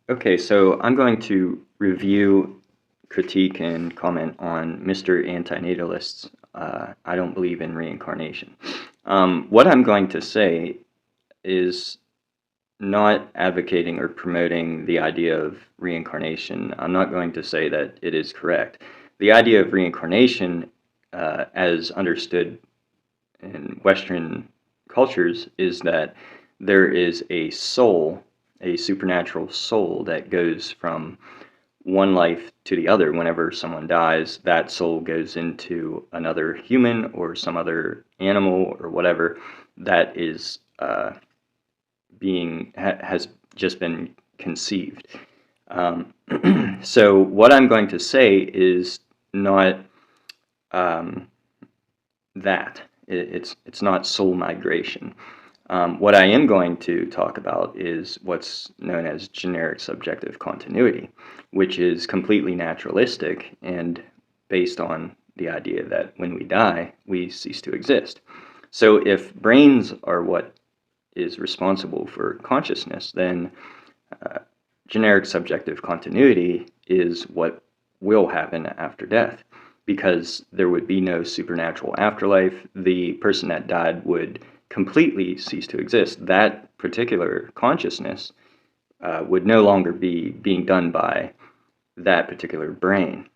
Okay, so I'm going to review, critique, and comment on Mr. Antinatalist's I don't believe in reincarnation. What I'm going to say is not advocating or promoting the idea of reincarnation. I'm not going to say that it is correct. The idea of reincarnation, as understood in Western cultures, is that there is a soul, a supernatural soul that goes from one life to the other. Whenever someone dies, that soul goes into another human or some other animal or whatever that is has just been conceived. Um, so what I'm going to say is not um, that. It's not soul migration. What I am going to talk about is what's known as generic subjective continuity, which is completely naturalistic and based on the idea that when we die, we cease to exist. So if brains are what is responsible for consciousness, then uh, generic subjective continuity is what will happen after death, because there would be no supernatural afterlife. The person that died would completely cease to exist. That particular consciousness would no longer be being done by that particular brain.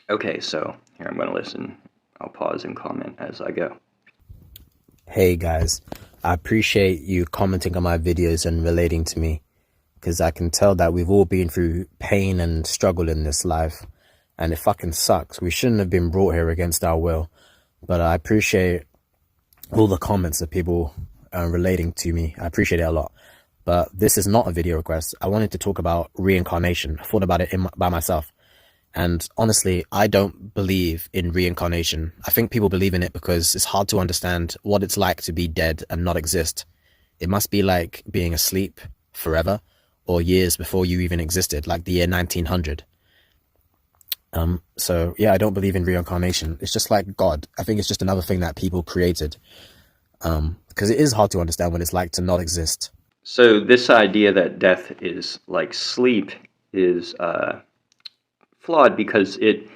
Okay, so here I'm going to listen. I'll pause and comment as I go. Hey guys, I appreciate you commenting on my videos and relating to me, because I can tell that we've all been through pain and struggle in this life, and it fucking sucks. We shouldn't have been brought here against our will, but I appreciate all the comments of people relating to me. I appreciate it a lot. But this is not a video request. I wanted to talk about reincarnation. I thought about it by myself. And honestly, I don't believe in reincarnation. I think people believe in it because it's hard to understand what it's like to be dead and not exist. It must be like being asleep forever or years before you even existed, like the year 1900. So yeah, I don't believe in reincarnation. It's just like God. I think it's just another thing that people created. Because it is hard to understand what it's like to not exist. So this idea that death is like sleep is flawed because it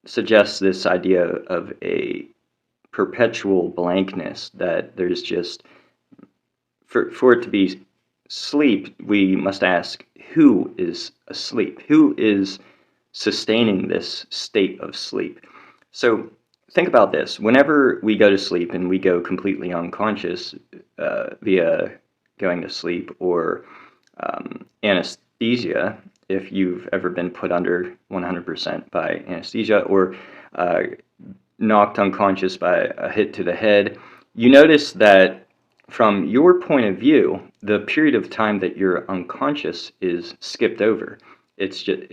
suggests this idea of a perpetual blankness, that there's just for it to be sleep, we must ask who is asleep, who is sustaining this state of sleep. So think about this: whenever we go to sleep and we go completely unconscious via going to sleep or anesthesia, if you've ever been put under 100% by anesthesia or uh, knocked unconscious by a hit to the head, you notice that from your point of view, the period of time that you're unconscious is skipped over. It's just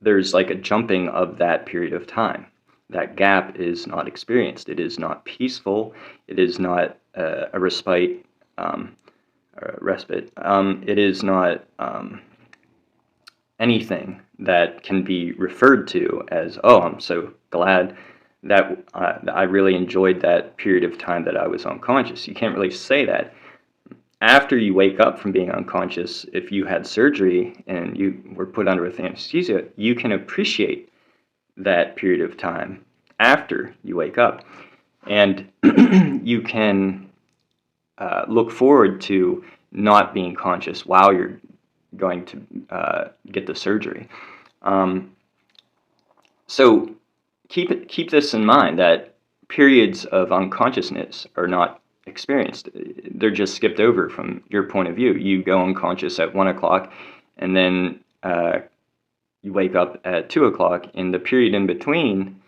there's like a jumping of that period of time. That gap is not experienced. It is not peaceful. It is not a respite. It is not anything that can be referred to as, oh, I'm so glad that I really enjoyed that period of time that I was unconscious. You can't really say that. After you wake up from being unconscious, if you had surgery and you were put under with anesthesia, you can appreciate that period of time after you wake up. And you can look forward to not being conscious while you're going to get the surgery. So keep this in mind, that periods of unconsciousness are not experienced. They're just skipped over from your point of view. You go unconscious at 1 o'clock, and then you wake up at 2 o'clock, and the period in between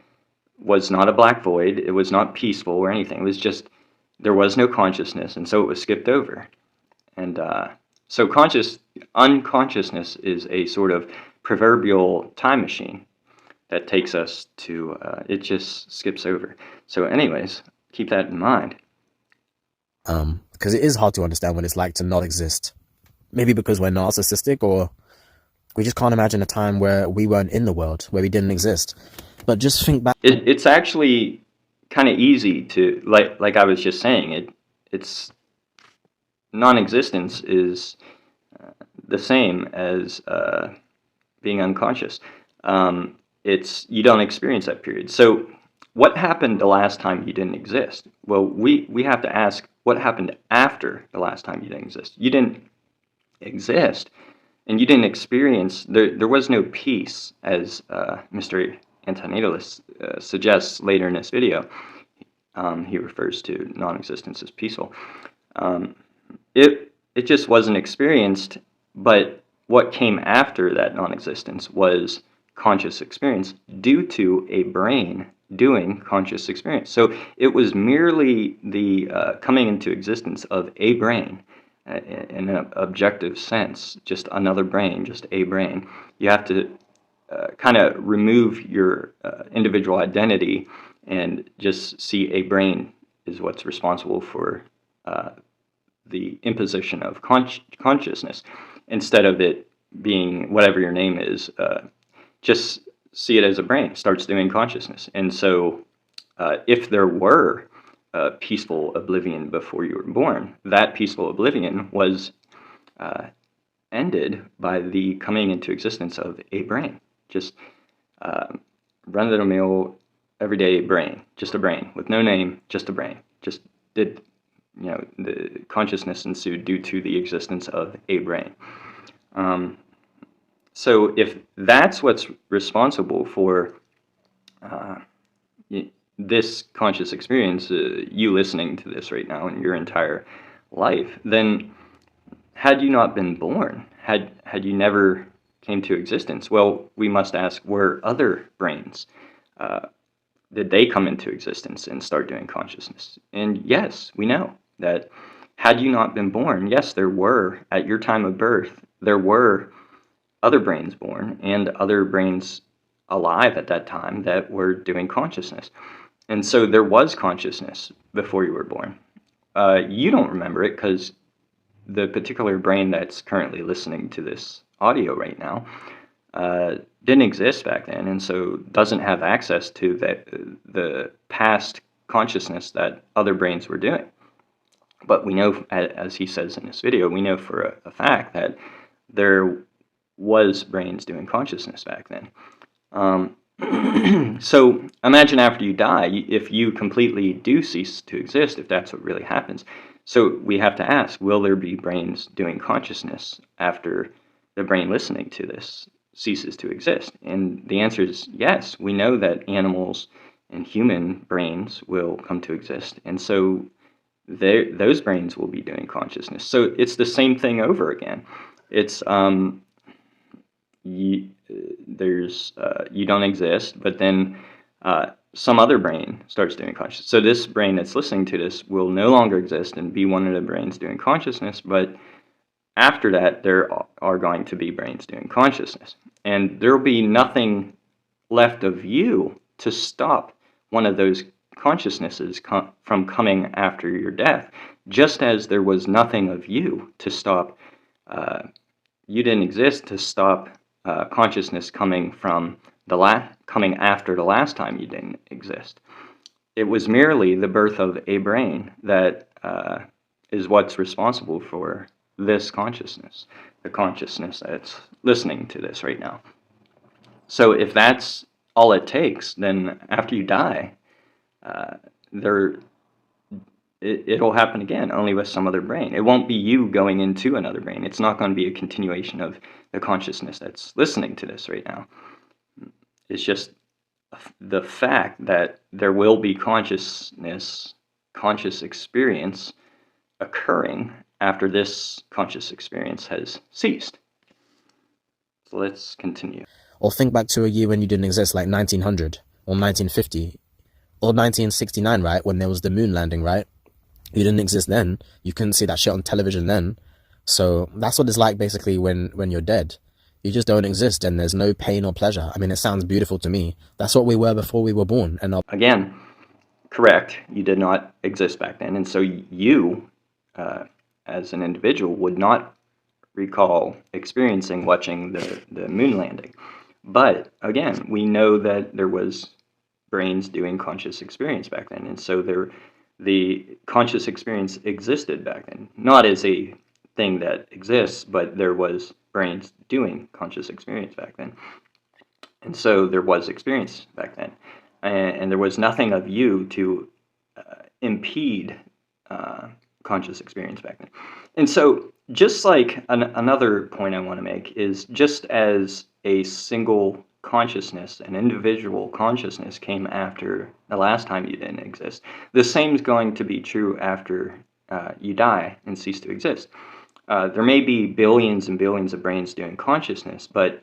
was not a black void. It was not peaceful or anything. It was just, there was no consciousness, and so it was skipped over. And so unconsciousness is a sort of proverbial time machine that takes us to, it just skips over. So anyways, keep that in mind. Because it is hard to understand what it's like to not exist. Maybe because we're narcissistic, or we just can't imagine a time where we weren't in the world, where we didn't exist. But just think back. It's actually kind of easy to, like I was just saying, it's non-existence is the same as being unconscious. You don't experience that period. So what happened the last time you didn't exist? Well, we have to ask, what happened after the last time you didn't exist? You didn't exist, and you didn't experience, there was no peace, as Mr. Antinatalism suggests later in this video. He refers to non-existence as peaceful. It just wasn't experienced, but what came after that non-existence was conscious experience due to a brain doing conscious experience. So it was merely the coming into existence of a brain in an objective sense, just another brain, just a brain. You have to kind of remove your individual identity and just see a brain is what's responsible for the imposition of consciousness, instead of it being whatever your name is. Just see it as a brain starts doing consciousness. And so if there were peaceful oblivion before you were born, that peaceful oblivion was ended by the coming into existence of a brain. Just run-of-the-mill, everyday brain, just a brain with no name, just a brain. Just did, the consciousness ensued due to the existence of a brain. So if that's what's responsible for this conscious experience, you listening to this right now in your entire life, then had you not been born, had you never came to existence, well, we must ask, were other brains, did they come into existence and start doing consciousness? And yes, we know that had you not been born, yes, there were, at your time of birth, there were other brains born and other brains alive at that time that were doing consciousness. And so there was consciousness before you were born. You don't remember it because the particular brain that's currently listening to this audio right now didn't exist back then, and so doesn't have access to the past consciousness that other brains were doing. But we know, as he says in this video, we know for a fact that there was brains doing consciousness back then. So imagine after you die, if you completely do cease to exist, if that's what really happens. So we have to ask, will there be brains doing consciousness after the brain listening to this ceases to exist? And the answer is yes. We know that animals and human brains will come to exist, and so those brains will be doing consciousness. So it's the same thing over again. It's you don't exist, but then some other brain starts doing consciousness. So this brain that's listening to this will no longer exist and be one of the brains doing consciousness, but after that, there are going to be brains doing consciousness. And there will be nothing left of you to stop one of those consciousnesses from coming after your death, just as there was nothing of you to stop, you didn't exist to stop consciousness coming from coming after the last time you didn't exist. It was merely the birth of a brain that is what's responsible for this consciousness, the consciousness that's listening to this right now. So if that's all it takes, then after you die, it'll happen again, only with some other brain. It won't be you going into another brain. It's not going to be a continuation of the consciousness that's listening to this right now. It's just the fact that there will be conscious experience occurring after this conscious experience has ceased. So let's continue. Or think back to a year when you didn't exist, like 1900 or 1950 or 1969, right? When there was the moon landing, right? You didn't exist then. You couldn't see that shit on television then. So that's what it's like basically when you're dead. You just don't exist and there's no pain or pleasure. I mean, it sounds beautiful to me. That's what we were before we were born. And again, correct, you did not exist back then. And so you, as an individual, would not recall watching the moon landing. But again, we know that there was brains doing conscious experience back then. And so the conscious experience existed back then, not as a thing that exists, but there was brains doing conscious experience back then. And so there was experience back then. And there was nothing of you to impede conscious experience back then. And so just like another point I want to make is, just as a single consciousness, an individual consciousness came after the last time you didn't exist, the same is going to be true after you die and cease to exist. There may be billions and billions of brains doing consciousness, but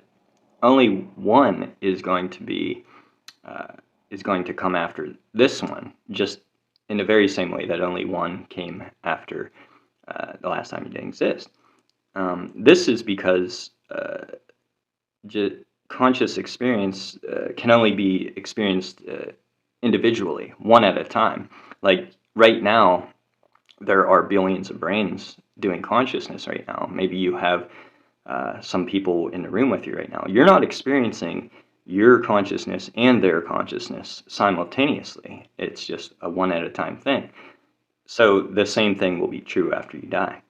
only one is going to come after this one, just in the very same way that only one came after the last time you didn't exist. This is because conscious experience can only be experienced individually, one at a time. Like right now, there are billions of brains doing consciousness right now. Maybe you have some people in the room with you right now. You're not experiencing your consciousness and their consciousness simultaneously. It's just a one at a time thing. So the same thing will be true after you die,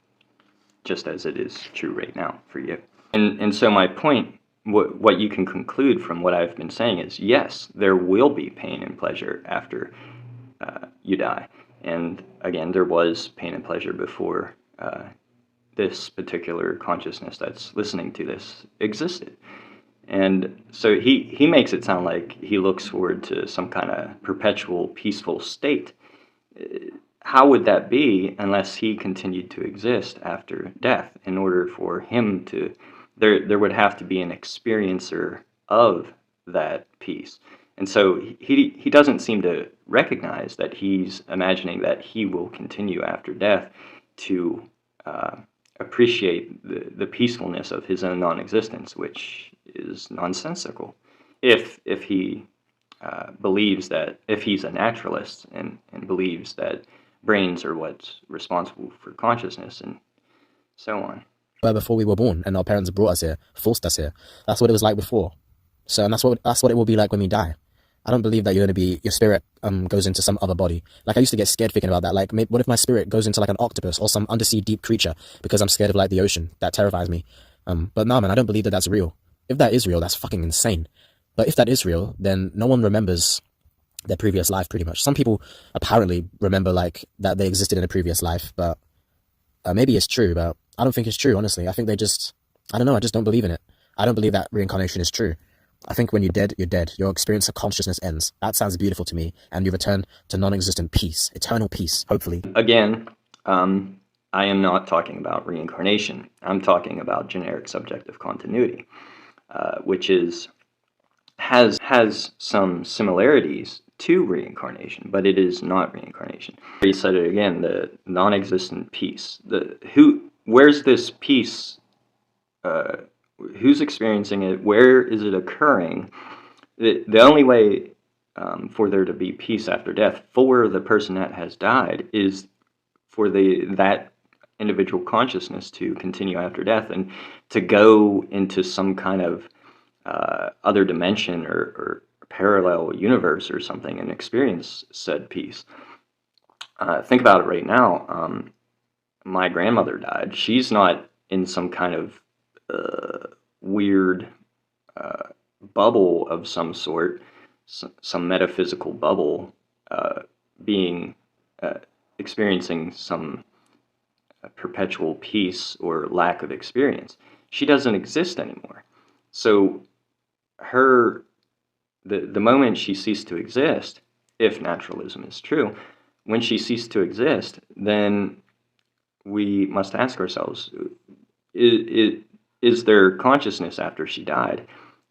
just as it is true right now for you. And so my point, what you can conclude from what I've been saying is, yes, there will be pain and pleasure after you die. And again, there was pain and pleasure before this particular consciousness that's listening to this existed. And so he makes it sound like he looks forward to some kind of perpetual peaceful state. How would that be unless he continued to exist after death? In order for him to, there would have to be an experiencer of that peace. And so he doesn't seem to recognize that he's imagining that he will continue after death to appreciate the peacefulness of his own non-existence, which is nonsensical. If he believes that, if he's a naturalist and believes that brains are what's responsible for consciousness and so on. But before we were born, and our parents brought us here, forced us here. That's what it was like before. So, and that's what it will be like when we die. I don't believe that you're going to be, your spirit goes into some other body. Like, I used to get scared thinking about that. Like, what if my spirit goes into like an octopus or some undersea deep creature because I'm scared of like the ocean? That terrifies me. But nah, man, I don't believe that that's real. If that is real, that's fucking insane. But if that is real, then no one remembers their previous life, pretty much. Some people apparently remember like that they existed in a previous life, but maybe it's true, but I don't think it's true, honestly. I think I don't know, I just don't believe in it. I don't believe that reincarnation is true. I think when you're dead, you're dead. Your experience of consciousness ends. That sounds beautiful to me. And you return to non-existent peace, eternal peace, hopefully. Again, I am not talking about reincarnation. I'm talking about generic subjective continuity, which has some similarities to reincarnation, but it is not reincarnation. He said it again, the non-existent peace. Where's this peace? Who's experiencing it? Where is it occurring? The only way for there to be peace after death for the person that has died is for that individual consciousness to continue after death and to go into some kind of other dimension or parallel universe or something and experience said peace. Think about it right now. My grandmother died. She's not in some kind of weird bubble of some sort, some metaphysical bubble, experiencing some perpetual peace or lack of experience. She doesn't exist anymore. So the moment she ceased to exist, if naturalism is true, when she ceased to exist, then we must ask ourselves, is there consciousness after she died?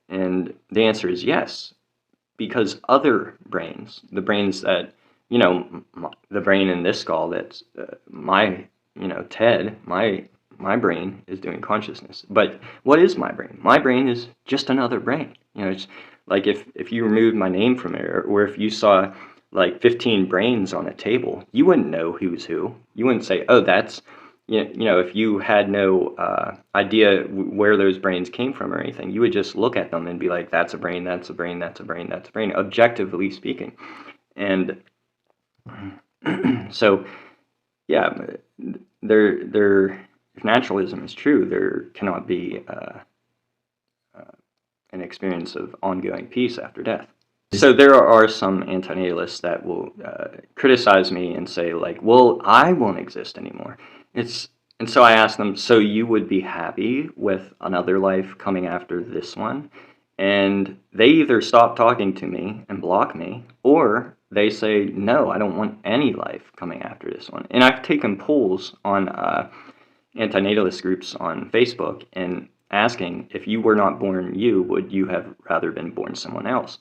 And the answer is yes, because other brains, the brains that, the brain in this skull that's Ted, my brain is doing consciousness. But what is my brain? My brain is just another brain. It's like if you removed my name from it, or if you saw like 15 brains on a table, you wouldn't know who's who. You wouldn't say, oh, that's, if you had no idea where those brains came from or anything, you would just look at them and be like, that's a brain, that's a brain, that's a brain, that's a brain, objectively speaking. And so, yeah, there if naturalism is true, there cannot be an experience of ongoing peace after death. So there are some antinatalists that will criticize me and say, like, well, I won't exist anymore. And so I ask them, so you would be happy with another life coming after this one? And they either stop talking to me and block me, or they say, no, I don't want any life coming after this one. And I've taken polls on antinatalist groups on Facebook and asking, if you were not born you, would you have rather been born someone else?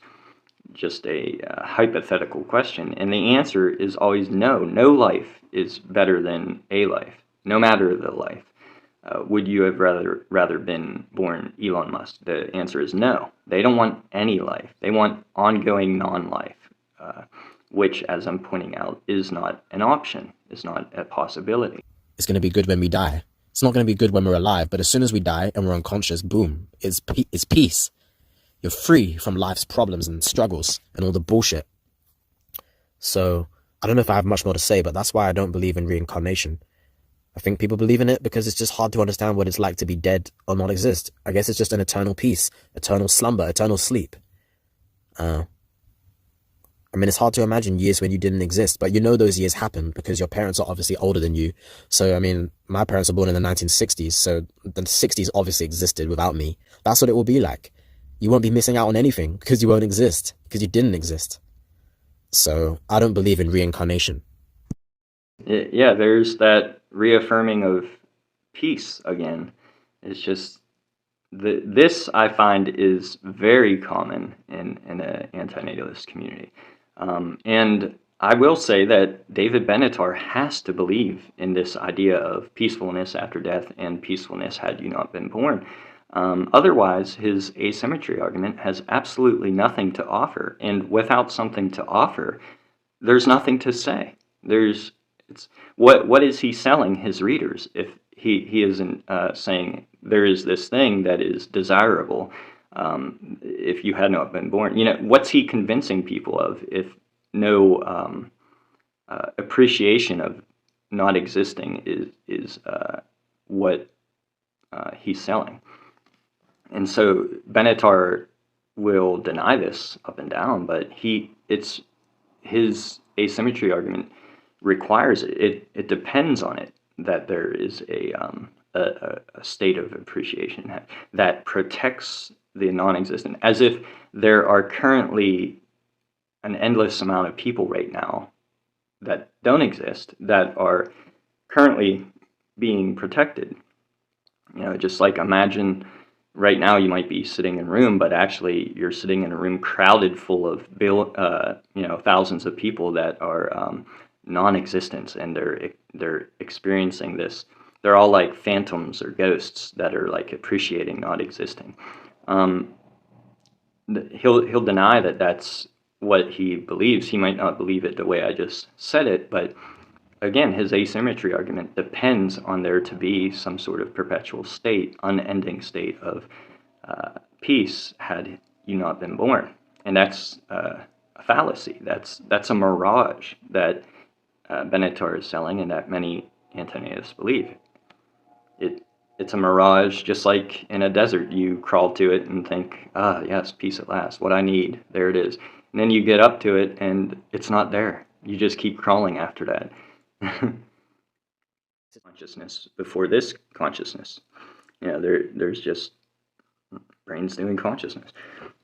Just a hypothetical question. And the answer is always no. No life is better than a life, no matter the life. Would you have rather been born Elon Musk? The answer is no. They don't want any life. They want ongoing non-life, which, as I'm pointing out, is not an option, is not a possibility. It's going to be good when we die. It's not going to be good when we're alive, but as soon as we die and we're unconscious, boom, it's peace. You're free from life's problems and struggles and all the bullshit. So I don't know if I have much more to say, but that's why I don't believe in reincarnation. I think people believe in it because it's just hard to understand what it's like to be dead or not exist. I guess it's just an eternal peace, eternal slumber, eternal sleep. I mean, it's hard to imagine years when you didn't exist, but you know those years happened because your parents are obviously older than you. So, I mean, my parents were born in the 1960s, so the 60s obviously existed without me. That's what it will be like. You won't be missing out on anything because you won't exist, because you didn't exist. So, I don't believe in reincarnation. Yeah, there's that reaffirming of peace again. It's just, this I find is very common in an antinatalist community. And I will say that David Benatar has to believe in this idea of peacefulness after death and peacefulness had you not been born. Otherwise, his asymmetry argument has absolutely nothing to offer. And without something to offer, there's nothing to say. What is he selling his readers if he isn't saying there is this thing that is desirable if you had not been born? You know, what's he convincing people of if no appreciation of not existing is what he's selling? And so Benatar will deny this up and down, but his asymmetry argument requires it. It depends on it that there is a state of appreciation that protects the non-existent, as if there are currently an endless amount of people right now that don't exist that are currently being protected. You know, just like imagine right now you might be sitting in a room, but actually you're sitting in a room crowded full of thousands of people that are non-existent, and they're experiencing this. They're all like phantoms or ghosts that are like appreciating not existing. He'll deny that that's what he believes. He might not believe it the way I just said it, but again, his asymmetry argument depends on there to be some sort of perpetual state, unending state of peace had you not been born. And that's a fallacy. That's a mirage that Benatar is selling and that many antinatalists believe. It's a mirage, just like in a desert. You crawl to it and think, yes, peace at last, what I need, there it is. And then you get up to it and it's not there. You just keep crawling after that. Consciousness before this consciousness. You know, there's just brains doing consciousness.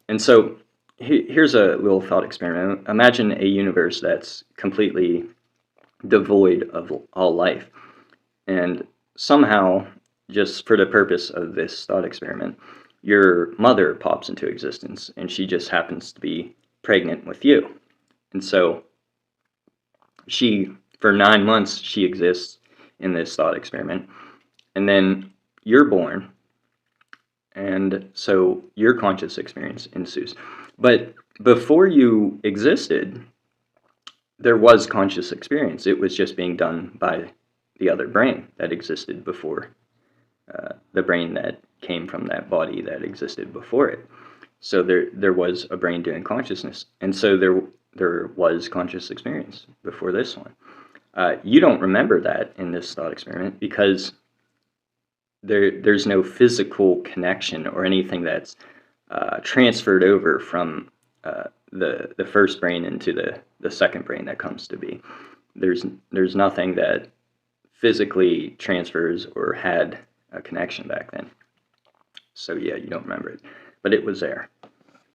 And so here's a little thought experiment. Imagine a universe that's completely devoid of all life. And somehow, just for the purpose of this thought experiment, your mother pops into existence and she just happens to be pregnant with you. And so for 9 months, she exists in this thought experiment. And then you're born. And so your conscious experience ensues. But before you existed, there was conscious experience. It was just being done by the other brain that existed before, the brain that came from that body that existed before it. So there was a brain doing consciousness. And so there was conscious experience before this one. You don't remember that in this thought experiment because there's no physical connection or anything that's transferred over from the first brain into the second brain that comes to be. There's nothing that physically transfers or had a connection back then. So yeah, you don't remember it, but it was there.